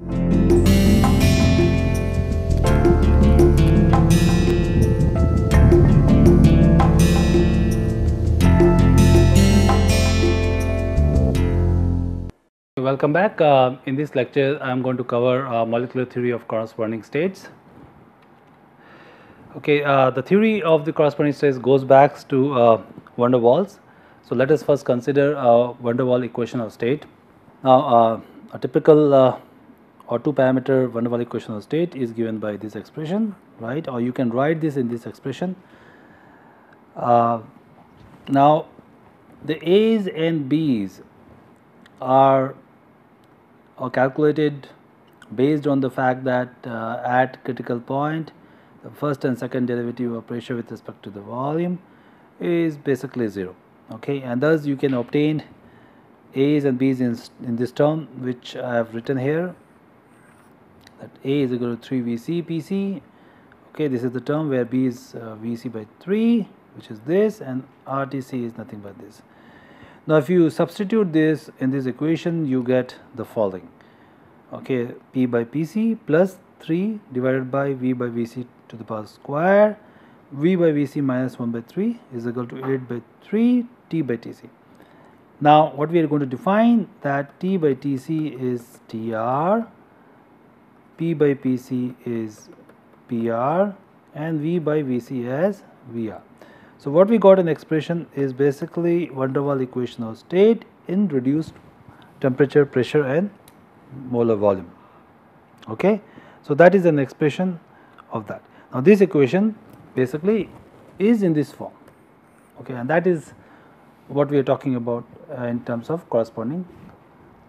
Welcome back. In this lecture, I am going to cover molecular theory of corresponding states. Okay, the theory of the corresponding states goes back to van der Waals. So let us first consider van der Waals equation of state. Now, a typical or two parameter van der Waals equation of state is given by this expression, right? Or you can write this in this expression. Now, the A's and B's are calculated based on the fact that at critical point the first and second derivative of pressure with respect to the volume is basically 0, okay, and thus you can obtain A's and B's in this term which I have written here, that A is equal to 3 Vc Pc, okay, this is the term where B is Vc by 3, which is this, and RTC is nothing but this. Now, if you substitute this in this equation, you get the following, okay, P by Pc plus 3 divided by V by Vc to the power square, V by Vc minus 1 by 3 is equal to 8 by 3 T by Tc. Now, what we are going to define that T by Tc is Tr, P by Pc is Pr, and V by Vc as Vr. So, what we got in expression is basically van der Waals equation of state in reduced temperature, pressure and molar volume, okay. So, that is an expression of that. Now, this equation basically is in this form, okay, and that is what we are talking about in terms of corresponding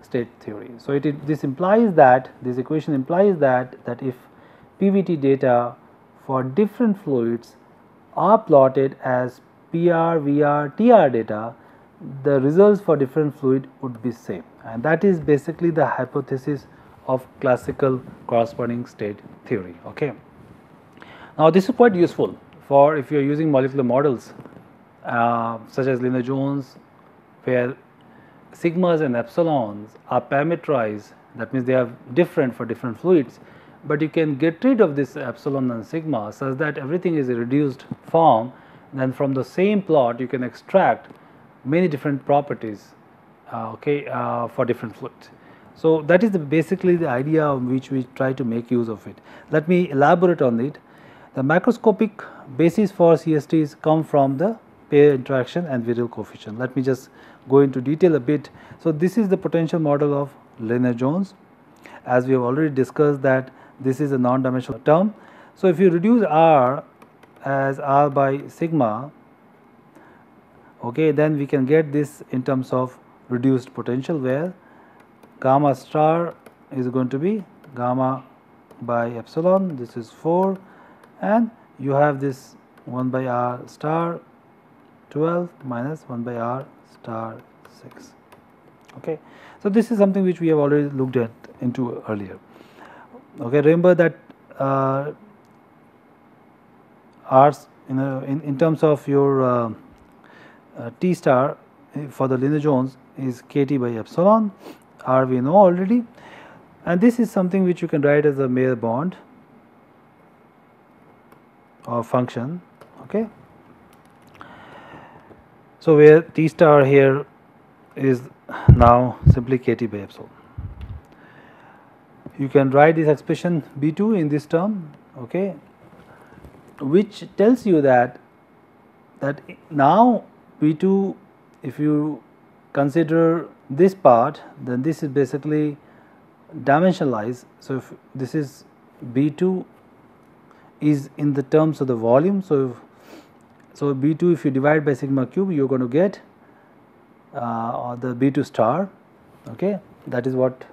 state theory. So, this implies that this equation implies that if PVT data for different fluids are plotted as PR, VR, TR data, the results for different fluid would be same, and that is basically the hypothesis of classical corresponding state theory, okay. Now, this is quite useful for if you are using molecular models such as Lennard-Jones, where sigmas and epsilons are parameterized, that means they are different for different fluids, but you can get rid of this epsilon and sigma such that everything is a reduced form. Then from the same plot you can extract many different properties, okay, for different fluids. So, that is basically the idea of which we try to make use of it. Let me elaborate on it. The macroscopic basis for CSTs come from the pair interaction and virial coefficient. Let me just go into detail a bit. So, this is the potential model of Lennard-Jones, as we have already discussed that this is a non-dimensional term. So, if you reduce R as R by sigma, okay, then we can get this in terms of reduced potential, where gamma star is going to be gamma by epsilon, this is 4, and you have this 1 by R star 12 minus 1 by R star 6, okay. So, this is something which we have already looked at into earlier. Okay, remember that R's in terms of your T star for the Lennard-Jones is Kt by epsilon, R we know already, and this is something which you can write as a Mayer bond or function, okay. So, where T star here is now simply Kt by epsilon. You can write this expression B2 in this term, okay, which tells you that now B2, if you consider this part, then this is basically dimensionalized. So, if this is B2 is in the terms of the volume. So, B2 if you divide by sigma cube, you are going to get the B2 star, okay, that is what,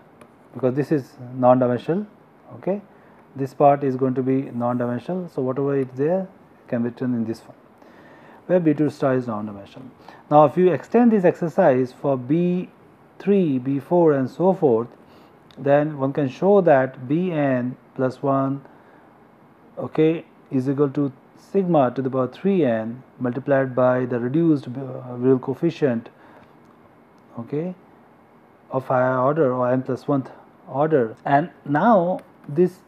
because this is non-dimensional, okay, this part is going to be non-dimensional. So, whatever is there can be written in this form, where B2 star is non-dimensional. Now, if you extend this exercise for B3, B4 and so forth, then one can show that Bn plus 1, okay, is equal to sigma to the power 3n multiplied by the reduced virial coefficient, okay, of higher order or n plus 1th order. And now this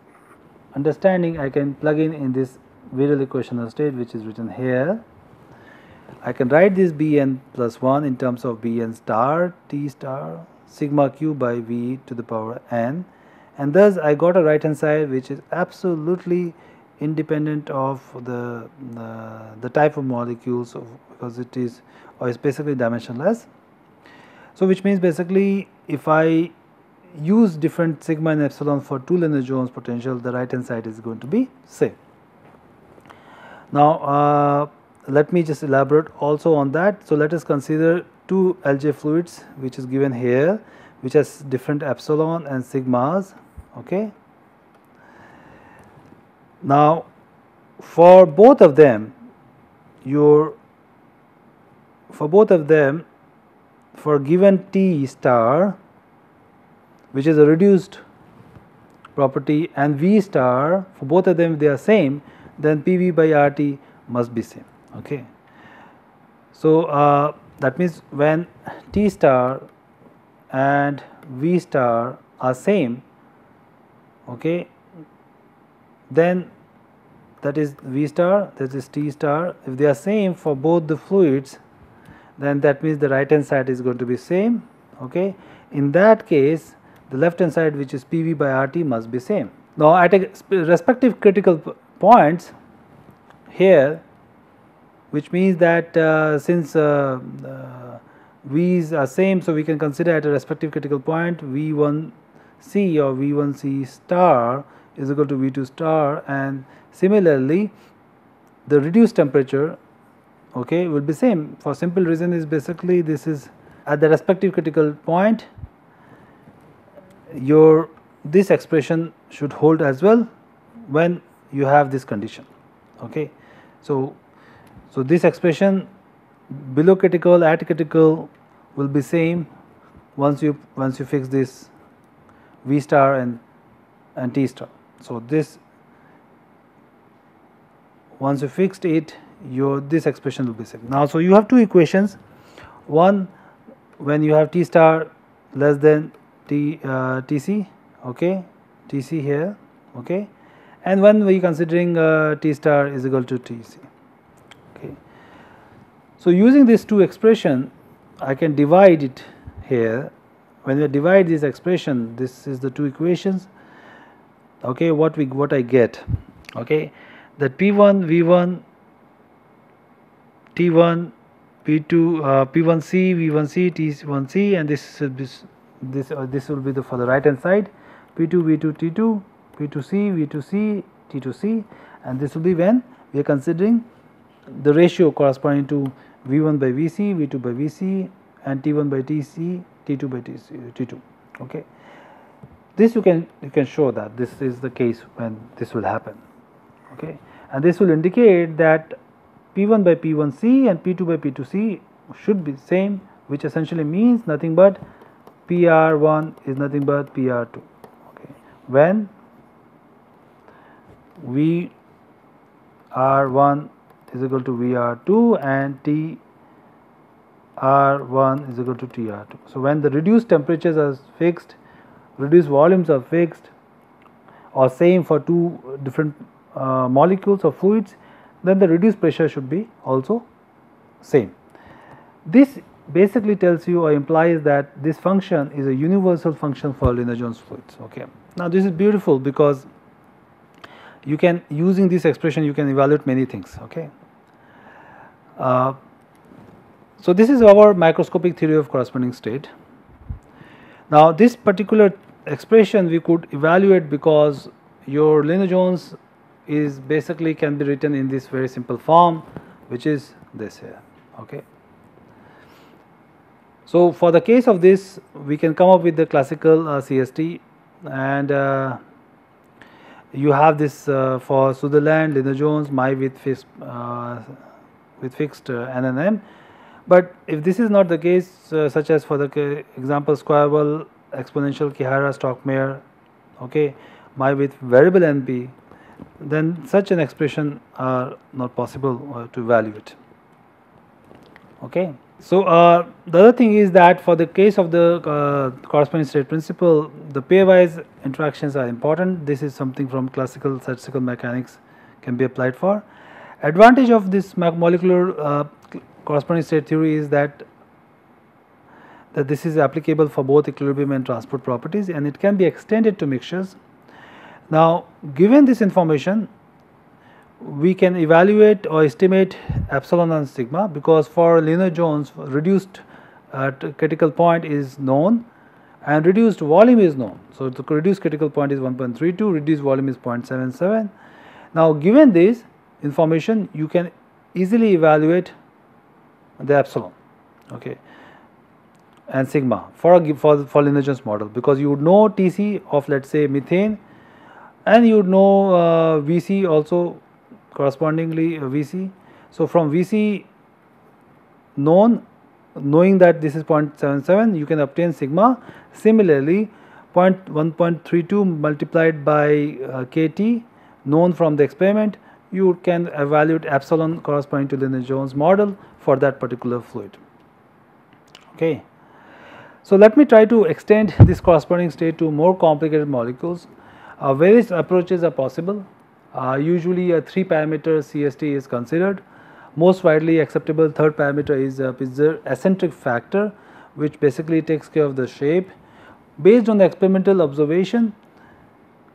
understanding I can plug in this virial equational state, which is written here. I can write this Bn plus 1 in terms of Bn star T star sigma q by V to the power n, and thus I got a right hand side which is absolutely independent of the type of molecules, because it is basically dimensionless. So which means basically if I use different sigma and epsilon for two Lennard-Jones potential, the right hand side is going to be same. Now let me just elaborate also on that. So let us consider two LJ fluids which is given here, which has different epsilon and sigmas. Okay. Now for both of them, for given T star, which is a reduced property, and V star, for both of them they are same, then PV by RT must be same. Okay. So that means when T star and V star are same, okay, then that is V star, that is T star. If they are same for both the fluids, then that means the right hand side is going to be same. Okay. In that case, the left hand side, which is PV by RT, must be same. Now at a respective critical points here, which means that since V's are same, so we can consider at a respective critical point V1C or V1C star is equal to V2 star, and similarly the reduced temperature, okay, will be same. For simple reason is basically this is at the respective critical point, this expression should hold as well when you have this condition. Okay. So this expression below critical, at critical will be same once you fix this V star and T star. So this, once you fixed it, this expression will be same. Now so you have two equations, one when you have T star less than Tc, okay, Tc here, okay, and when we are considering T star is equal to Tc. Okay. So using these two expression, I can divide it here. When we divide this expression, this is the two equations. Okay, what I get, okay, that P1 V1 T1 P2 P1C V1C T1C, and this will be for the right hand side, P2 V2 T2 P2C V2C T2C, and this will be when we are considering the ratio corresponding to V1 by Vc, V2 by Vc, and T1 by Tc, T2 by T2. Okay. This you can show that this is the case when this will happen. Okay, and this will indicate that P1 by P1C and P2 by P2C should be same, which essentially means nothing but PR1 is nothing but PR2. Okay, when VR1 is equal to VR2 and TR1 is equal to TR2. So when the reduced temperatures are fixed, reduced volumes are fixed or same for two different molecules or fluids, then the reduced pressure should be also same. This basically tells you or implies that this function is a universal function for Lennard-Jones fluids. Okay. Now this is beautiful because you can, using this expression, you can evaluate many things. Okay. So this is our microscopic theory of corresponding state. Now this particular expression we could evaluate because your Lennard-Jones is basically can be written in this very simple form, which is this here. Okay. So for the case of this, we can come up with the classical CST, and you have this for Sutherland, Lennard-Jones, Mai with fixed N and M. But if this is not the case, such as for the example Squarewell, exponential Kihara, Stockmeyer, okay, Mai with variable NP, then such an expression are not possible to evaluate. Okay. So, the other thing is that for the case of the corresponding state principle, the pairwise interactions are important. This is something from classical statistical mechanics can be applied for. Advantage of this molecular corresponding state theory is that this is applicable for both equilibrium and transport properties, and it can be extended to mixtures. Now, given this information, we can evaluate or estimate epsilon and sigma, because for Lennard-Jones reduced critical point is known and reduced volume is known. So, the reduced critical point is 1.32, reduced volume is 0.77. Now, given this information, you can easily evaluate the epsilon, okay, and sigma for Lennard-Jones model, because you would know Tc of, let us say, methane, and you would know Vc also correspondingly Vc. So, from Vc knowing that this is 0.77, you can obtain sigma. Similarly, 1.32 multiplied by Kt known from the experiment, you can evaluate epsilon corresponding to Lennard-Jones model for that particular fluid. Okay. So, let me try to extend this corresponding state to more complicated molecules. Various approaches are possible. Usually a 3-parameter CST is considered. Most widely acceptable third parameter is the eccentric factor, which basically takes care of the shape. Based on the experimental observation,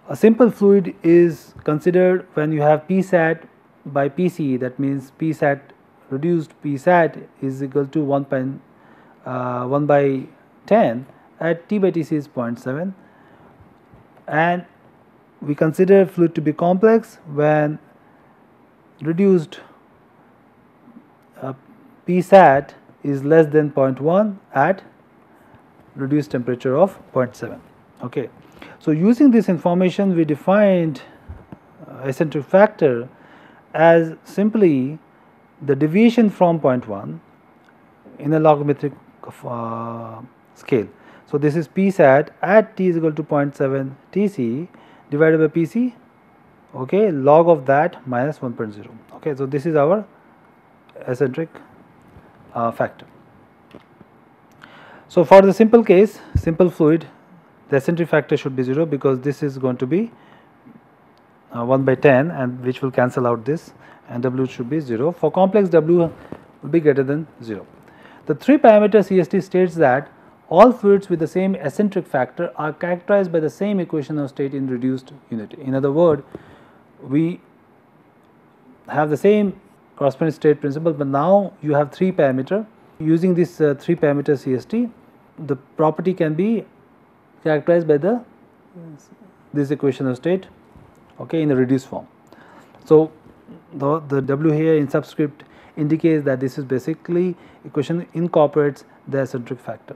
a simple fluid is considered when you have Psat by Pc, that means Psat reduced Psat is equal to 1 by 10 at T by Tc is 0.7, and we consider fluid to be complex when reduced Psat is less than 0.1 at reduced temperature of 0.7. Okay. So, using this information, we defined eccentric factor as simply the deviation from 0.1 in a logarithmic scale. So, this is Psat at T is equal to 0.7 Tc divided by Pc, okay, log of that minus 1.0. Okay. So, this is our eccentric factor. So, for the simple case, simple fluid, the eccentric factor should be 0, because this is going to be 1 by 10, and which will cancel out this, and W should be 0. For complex, W will be greater than 0. The 3-parameter CST states that all fluids with the same eccentric factor are characterized by the same equation of state in reduced unity. In other words, we have the same corresponding state principle, but now you have 3 parameter. Using this 3 parameter CST, the property can be characterized by this equation of state, okay, in a reduced form. So, the W here in subscript indicates that this is basically equation incorporates the eccentric factor.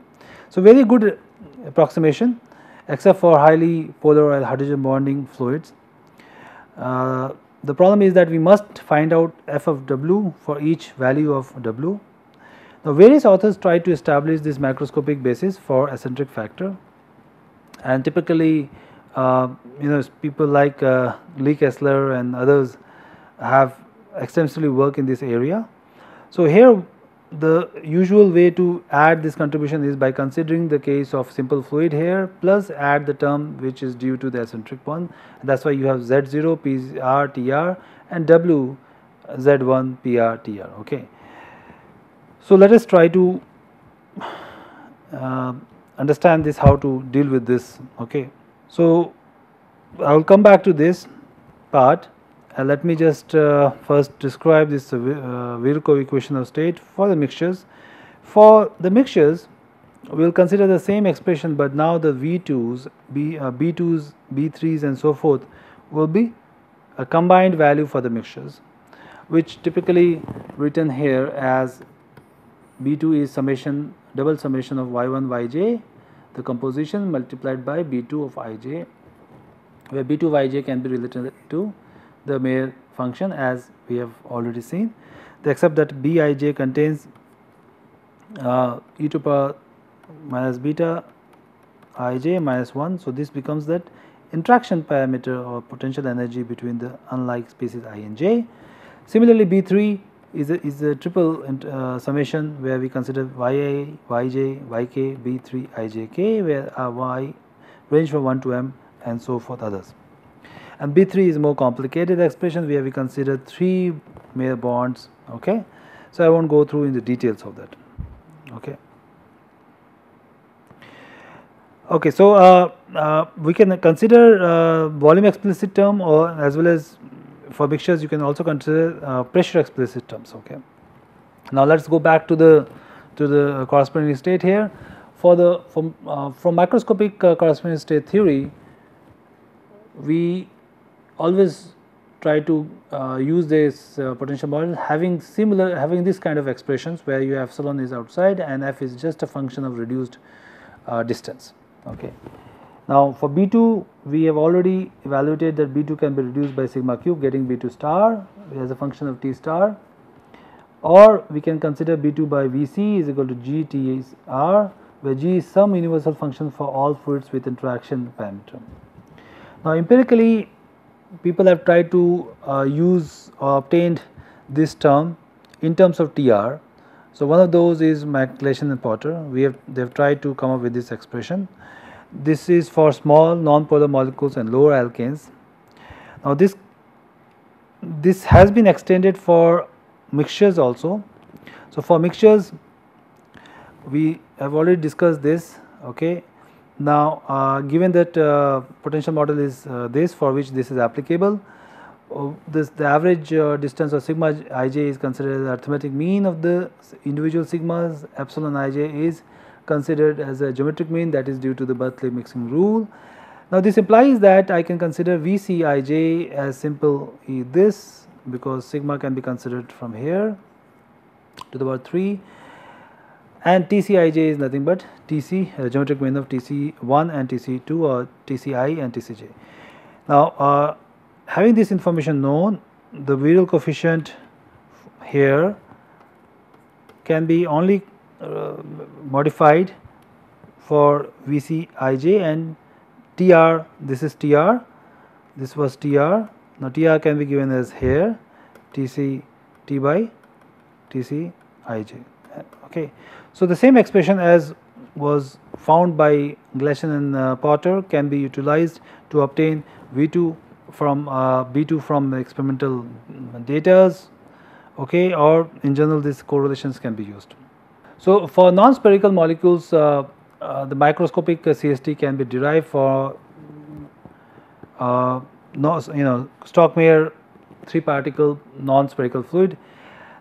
So, very good approximation, except for highly polar or hydrogen bonding fluids. The problem is that we must find out f of W for each value of W. Now, various authors try to establish this macroscopic basis for eccentric factor, and typically people like Lee Kessler and others have extensively worked in this area. So, here the usual way to add this contribution is by considering the case of simple fluid here, plus add the term which is due to the eccentric one, and that is why you have Z0 PR TR and W Z1 PR TR. Okay. So, let us try to understand this, how to deal with this. Okay. So, I will come back to this part. Let me just first describe this Virchow equation of state for the mixtures. For the mixtures, we will consider the same expression, but now the V2s, B2s, B3s and so forth will be a combined value for the mixtures, which typically written here as B2 is summation, double summation of Y1 Yj, the composition multiplied by B2 of Ij, where B2 Yj can be related to the Mayer function, as we have already seen, except that Bij contains e to power minus beta Ij minus 1. So, this becomes that interaction parameter or potential energy between the unlike species I and J. Similarly, B3 is a triple summation where we consider yi, yj, yk, b3, ijk, where y range from 1 to m and so forth others. And B3 is more complicated expression where we consider 3 mere bonds. Okay, so I won't go through in the details of that. Okay. Okay, so we can consider volume explicit term, or as well as for mixtures you can also consider pressure explicit terms. Okay. Now let's go back to the corresponding state here. From microscopic corresponding state theory, we always try to use this potential model having this kind of expressions where your epsilon is outside and f is just a function of reduced distance. Okay. Now for B2 we have already evaluated that B2 can be reduced by sigma cube, getting B2 star as a function of T star, or we can consider B2 by Vc is equal to G T R, where G is some universal function for all fluids with interaction parameter. Now empirically people have tried to use or obtained this term in terms of TR. So one of those is McClellan and Potter. They have tried to come up with this expression. This is for small non-polar molecules and lower alkanes. Now this has been extended for mixtures also. So for mixtures we have already discussed this. Okay. Now given that potential model is this for which this is applicable, the average distance of sigma ij is considered as the arithmetic mean of the individual sigmas. Epsilon ij is considered as a geometric mean, that is due to the Bernoulli mixing rule. Now this implies that I can consider Vc ij as simple this, because sigma can be considered from here to the power 3, and Tcij is nothing but Tc, geometric mean of Tc1 and Tc2, or Tci and Tcj. Now having this information known, the virial coefficient here can be only modified for Vcij and Tr. This is Tr, this was Tr. Now Tr can be given as here Tc T by Tcij. Okay. So the same expression as was found by Gleason and Potter can be utilized to obtain V2 from B2 from experimental data. Okay, or in general these correlations can be used. So for non-spherical molecules, the microscopic CST can be derived for Stockmayer 3-particle non-spherical fluid.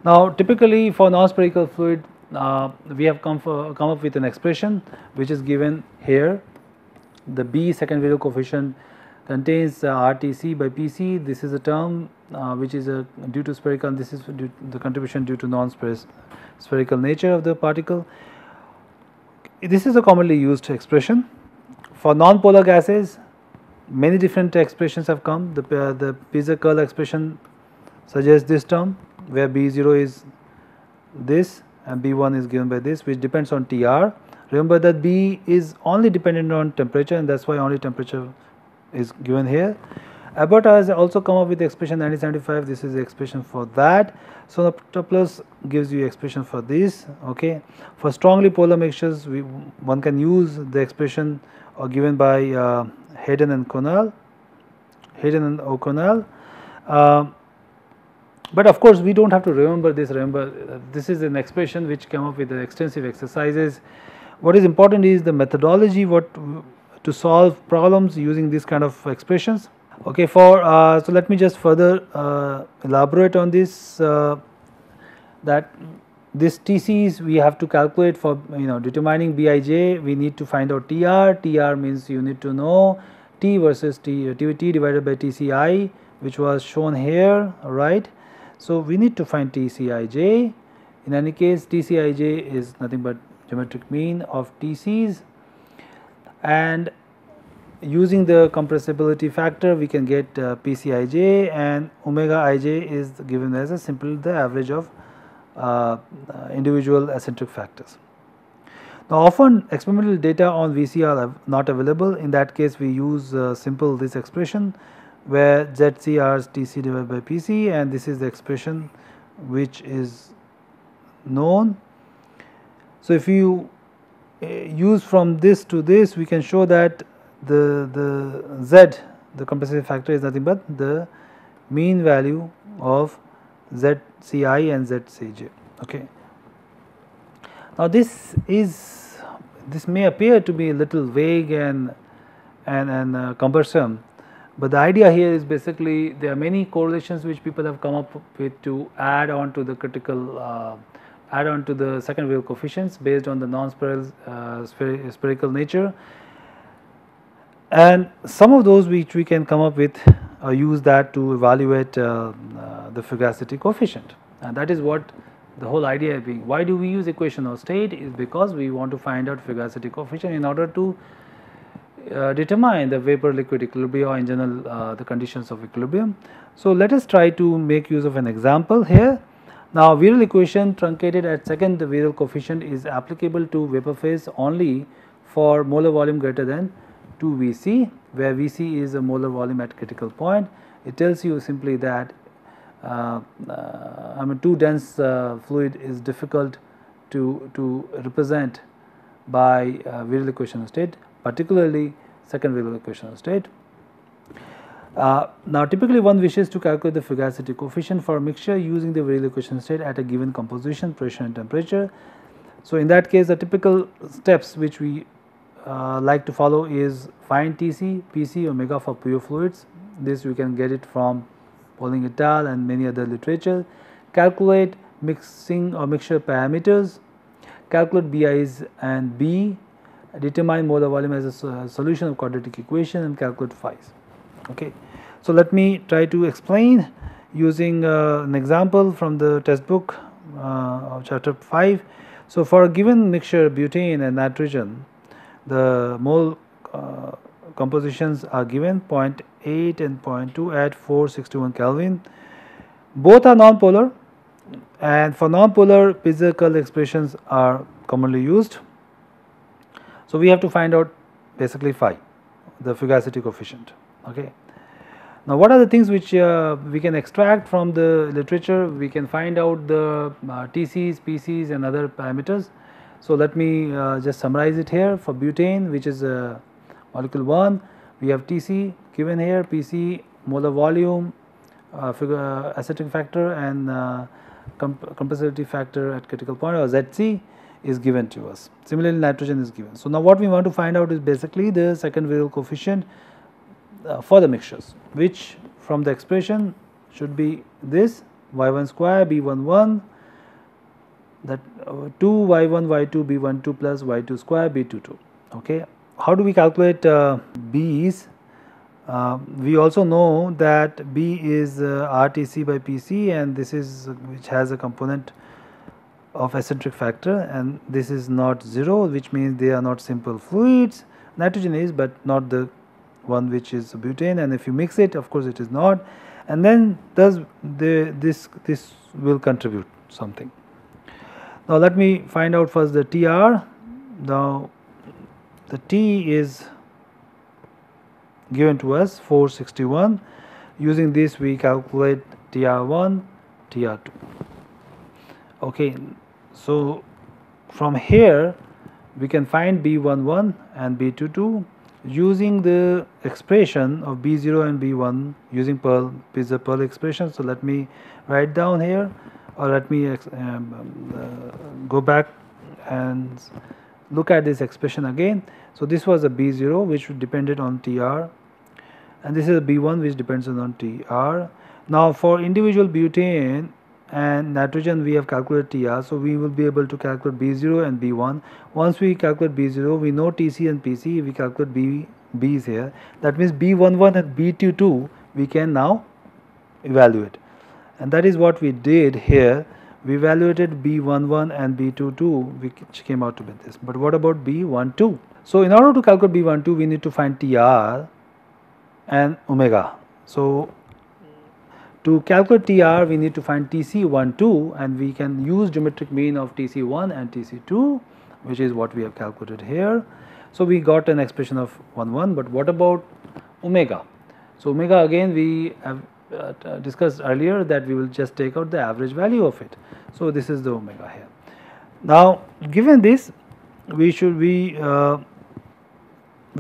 Now typically for non-spherical fluid we have come up with an expression which is given here. The B second virial coefficient contains RTC by PC. This is a term which is due to spherical, and this is the contribution due to non-spherical nature of the particle. This is a commonly used expression. For non-polar gases, many different expressions have come. The Pieser-Curl expression suggests this term where B0 is this and B1 is given by this, which depends on Tr. Remember that B is only dependent on temperature, and that is why only temperature is given here. Abbott has also come up with the expression 1975. This is the expression for that. So Toplos gives you expression for this. Okay. For strongly polar mixtures, one can use the expression given by Hayden and O'Connell. But of course we don't have to remember this. Remember this is an expression which came up with the extensive exercises. What is important is the methodology to solve problems using this kind of expressions. Okay, so let me just further elaborate on this, that this TCs we have to calculate for determining Bij. We need to find out Tr. Tr means you need to know T versus T divided by Tci, which was shown here, right. So we need to find Tcij. In any case, Tcij is nothing but geometric mean of Tc's, and using the compressibility factor we can get Pcij, and omega ij is given as a the average of individual eccentric factors. Now often experimental data on Vc are not available. In that case we use this expression where Zc R Tc divided by Pc, and this is the expression which is known. So if you use from this to this, we can show that the Z, the compensation factor, is nothing but the mean value of ZCi and ZCj. Okay. Now this may appear to be a little vague and cumbersome, but the idea here is basically there are many correlations which people have come up with to add on to the critical add on to the second wave coefficients based on the non-spherical spherical nature, and some of those which we can come up with use that to evaluate the fugacity coefficient, and that is what the whole idea being. Why do we use equation of state? Is because we want to find out fugacity coefficient in order to determine the vapor liquid equilibrium, or in general the conditions of equilibrium. So let us try to make use of an example here. Now virial equation truncated at second virial coefficient is applicable to vapor phase only for molar volume greater than 2 Vc, where Vc is a molar volume at critical point. It tells you simply that too dense fluid is difficult to represent by virial equation of state, particularly second virial equation of state. Now typically one wishes to calculate the fugacity coefficient for a mixture using the virial equation state at a given composition, pressure and temperature. So in that case, the typical steps which we like to follow is find Tc, Pc, omega for pure fluids. This we can get it from Pauling et al. And many other literature. Calculate mixing or mixture parameters, calculate Bi's and B, determine molar volume as a solution of quadratic equation, and calculate phi's. Okay. So let me try to explain using an example from the textbook of chapter 5. So for a given mixture butane and nitrogen, the mole compositions are given 0.8 and 0.2 at 461 Kelvin. Both are non-polar, and for non-polar physical expressions are commonly used. So we have to find out basically phi, the fugacity coefficient. Okay. Now what are the things which we can extract from the literature? We can find out the TCs, PCs and other parameters. So let me just summarize it here. For butane, which is molecule 1, we have Tc given here, PC molar volume, acidic factor and compressibility factor at critical point, or Zc, is given to us. Similarly nitrogen is given. So now what we want to find out is basically the second virial coefficient for the mixtures, which from the expression should be this y1 square b11, that 2 y1 y2 b12 plus y2 square b22. Okay. How do we calculate B's? We also know that B is RTC by PC, and this is which has a component of eccentric factor, and this is not 0, which means they are not simple fluids. Nitrogen is, but not the one which is butane, and if you mix it, of course it is not, and then thus this will contribute something. Now let me find out first the TR. Now the T is given to us 461. Using this we calculate TR1, TR2. Okay, so from here we can find B11 and B22 using the expression of B0 and B1 using Pearl, the Pearl expression. So let me write down here, or let me go back and look at this expression again. So this was a B0 which depended on TR, and this is a B1 which depends on TR. Now for individual butane and nitrogen we have calculated TR, so we will be able to calculate B0 and B1. Once we calculate B0, we know TC and PC, we calculate B's here. That means B11 and B22 we can now evaluate, and that is what we did here. We evaluated B11 and B22, which came out to be this. But what about B12? So in order to calculate B12, we need to find TR and omega. So to calculate TR, we need to find TC12, and we can use geometric mean of TC1 and TC2, which is what we have calculated here. So we got an expression of 11, but what about omega? So omega, again we have discussed earlier, that we will just take out the average value of it. So this is the omega here. Now given this, we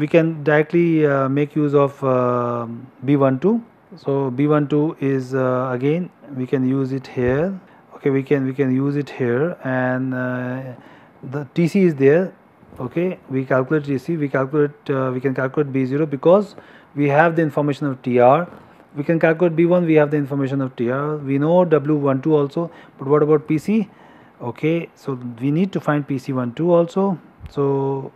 can directly make use of B12. So B12 is again we can use it here. Okay, we can use it here, and the TC is there. Okay, we calculate TC, we can calculate B0 because we have the information of TR. We can calculate B1, we have the information of TR. We know W12 also, but what about PC? Okay, so we need to find PC12 also. So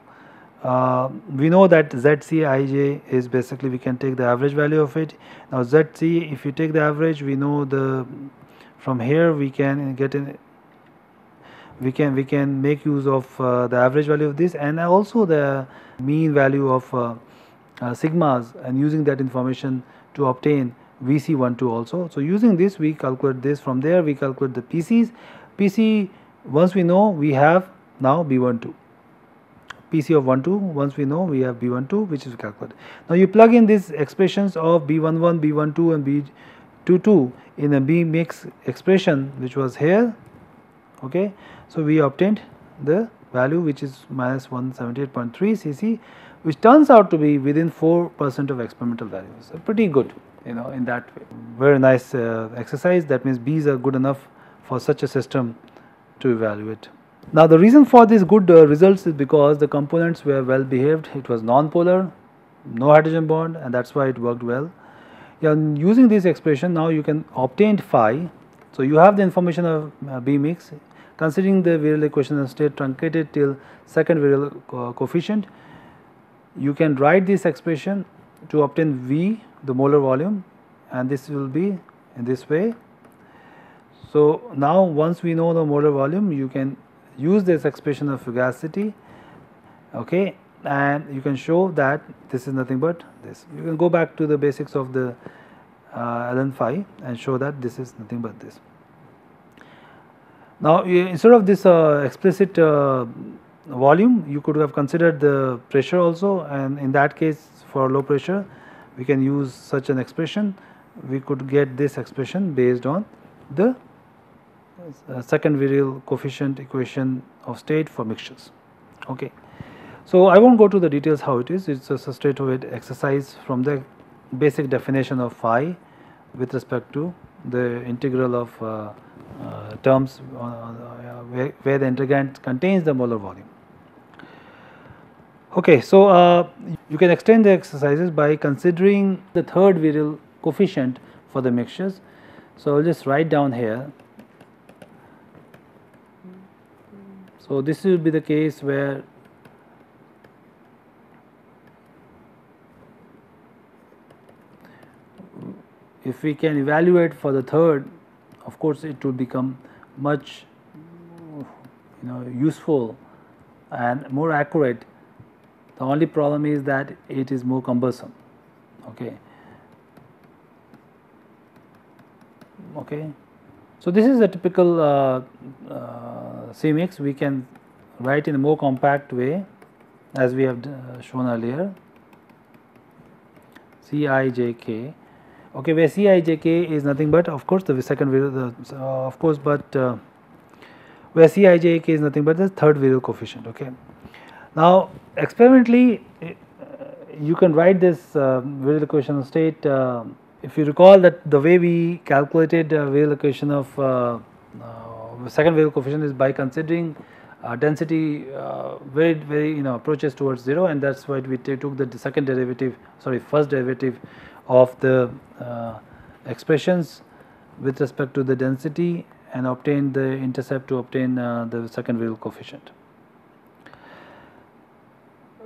we know that ZCIJ is basically, we can take the average value of it. Now ZC, if you take the average, we know from here we can get in, we can make use of the average value of this, and also the mean value of sigmas, and using that information to obtain VC12 also. So using this, we calculate this. From there we calculate the PCs. PC, once we know, we have now B12. PC of 12, once we know, we have B12, which is calculated. Now you plug in these expressions of B11, B12 and B22 in a B mix expression which was here. Okay, so we obtained the value which is minus 178.3 cc, which turns out to be within 4% of experimental values. So pretty good, in that way. Very nice exercise. That means B's are good enough for such a system to evaluate. Now the reason for these good results is because the components were well behaved. It was non-polar, no hydrogen bond, and that's why it worked well. Yeah, using this expression, now you can obtain phi. So you have the information of B mix. Considering the virial equation of state truncated till second virial coefficient, you can write this expression to obtain V, the molar volume, and this will be in this way. So now once we know the molar volume, you can use this expression of fugacity, okay, and you can show that this is nothing but this. You can go back to the basics of the ln phi and show that this is nothing but this. Now instead of this explicit volume, you could have considered the pressure also, and in that case for low pressure we can use such an expression. We could get this expression based on the second virial coefficient equation of state for mixtures. Okay, so I won't go to the details how it is. It's just a straightforward exercise from the basic definition of phi with respect to the integral of terms where the integrand contains the molar volume. Okay, so you can extend the exercises by considering the third virial coefficient for the mixtures. So I'll just write down here. So this will be the case where if we can evaluate for the third, of course it will become much useful and more accurate. The only problem is that it is more cumbersome. Okay. Okay. So this is a typical C mix. We can write in a more compact way, as we have shown earlier. Cijk. Okay, where Cijk is nothing but, of course, the second virial, of course, but where Cijk is nothing but the third virial coefficient. Okay. Now experimentally, you can write this virial equation of state. If you recall that the way we calculated virial equation of second virial coefficient is by considering density very approaches towards 0, and that's why we took the first derivative of the expressions with respect to the density and obtained the intercept to obtain the second virial coefficient.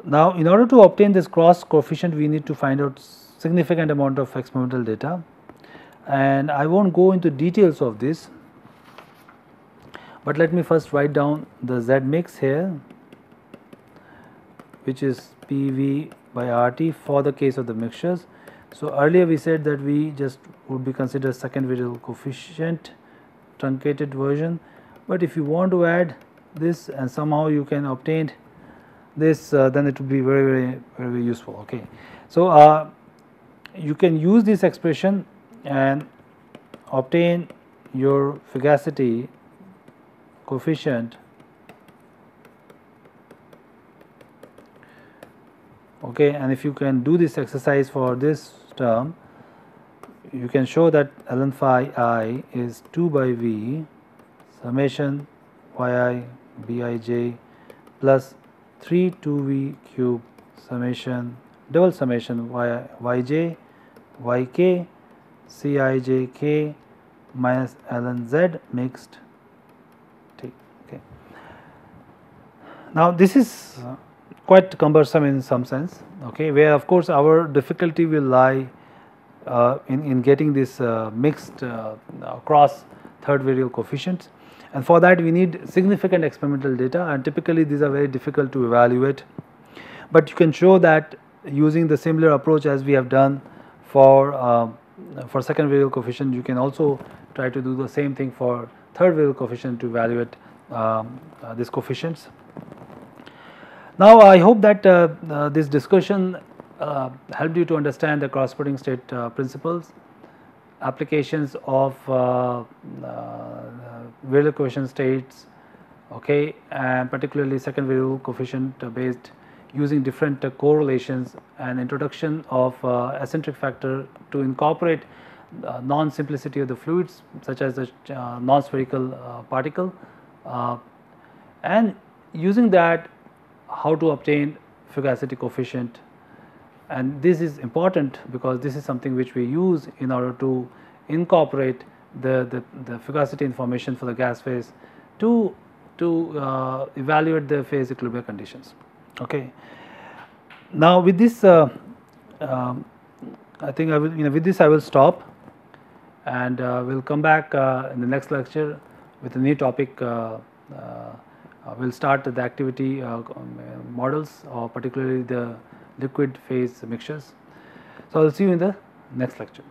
Now in order to obtain this cross coefficient, we need to find out significant amount of experimental data, and I won't go into details of this, but let me first write down the Z mix here, which is PV by RT for the case of the mixtures. So earlier we said that we just would be considered second virial coefficient truncated version, but if you want to add this and somehow you can obtain this, then it would be very useful. Okay, so you can use this expression and obtain your fugacity coefficient, okay, and if you can do this exercise for this term, you can show that ln phi I is 2 by V summation yi bij plus 3 2V cube summation double summation yj yk Cij minus ln z mixed t. Okay. Now this is quite cumbersome in some sense, okay, where of course our difficulty will lie in getting this mixed cross third variable coefficients, and for that we need significant experimental data, and typically these are very difficult to evaluate. But you can show that using the similar approach as we have done for second variable coefficient, you can also try to do the same thing for third variable coefficient to evaluate these coefficients. Now I hope that this discussion helped you to understand the corresponding state principles, applications of variable coefficient states, okay, and particularly second variable coefficient based using different correlations, and introduction of eccentric factor to incorporate non-simplicity of the fluids such as the non-spherical particle, and using that how to obtain fugacity coefficient. And this is important because this is something which we use in order to incorporate the fugacity information for the gas phase to evaluate the phase equilibrium conditions. Okay. Now with this, I think I will, with this I will stop, and we'll come back in the next lecture with a new topic. We'll start the activity models, or particularly the liquid phase mixtures. So I'll see you in the next lecture.